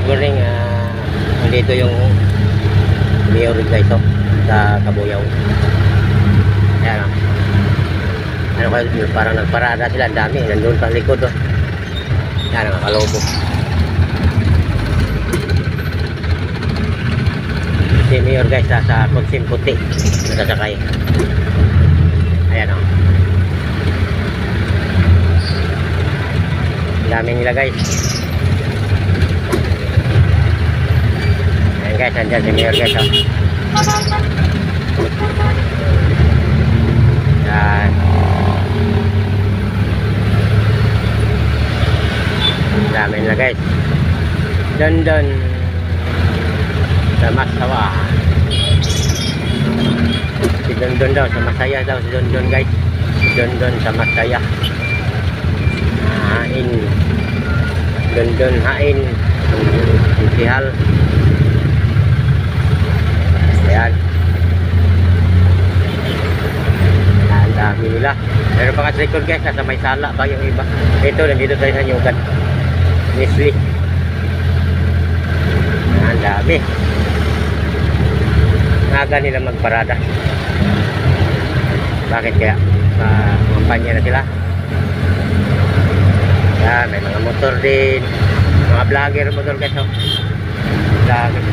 morning. Nandito yung mayor guys, oh, sa Kabuyaw. Ayan, oh. Ano kayo, parang nagparada sila, ang dami. Nandun sa likod, oh. Ayan, oh, kalobo. Si mayor guys, sa kutsim puti. Nasasakay. Ayan, oh. Daming nila guys. Ayan guys, andyan si mayor guys, oh. Ayan. Dami nila guys. Dondon sa Masawa. Si Dondon daw sa Masaya daw, si Dondon guys. Si Dondon sa Masaya. Hain. Dondon hain. Sihal. Ayan. Ang dami nila. Meron pa kasi record guys, nasa may sala pa yung iba. Ito, nandito tayo sa Nyugan. Nestle. Ang dami. Naga nila magparada. Bakit kaya? Kampanya na sila. Yan, may mga motor din. Mga vlogger motor guys, oh. Vlogger.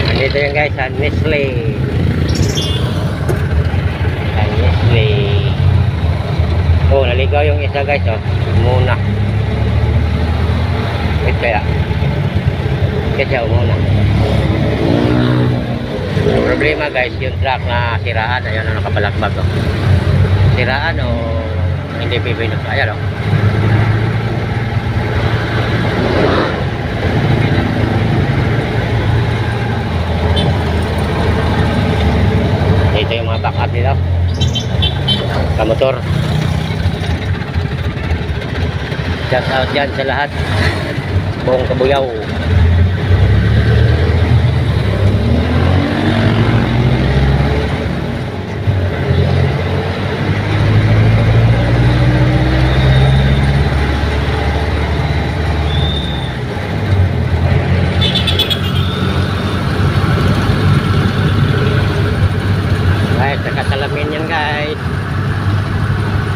Andito yan guys, sa Nestle. Yan, Nestle. Oh, naligaw yung isa guys, oh. Muna. Wait kaya. Kaya muna. Ang problema guys, yung truck na siraan, ayan, ano, nakapalagbag, oh. Siraan o hindi pipinot. Ayan, oh. Ito yung mga backup nila, kamotor. Shout out dyan sa lahat, buong Kabuyaw. Guys, nakasalamin yan guys.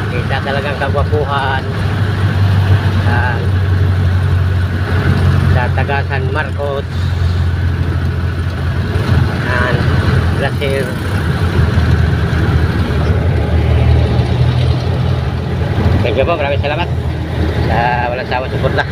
Kita talagang kagwapuhan sa taga San Marcos and Brazil. Thank you po, maraming salamat sa walang sawa suporta.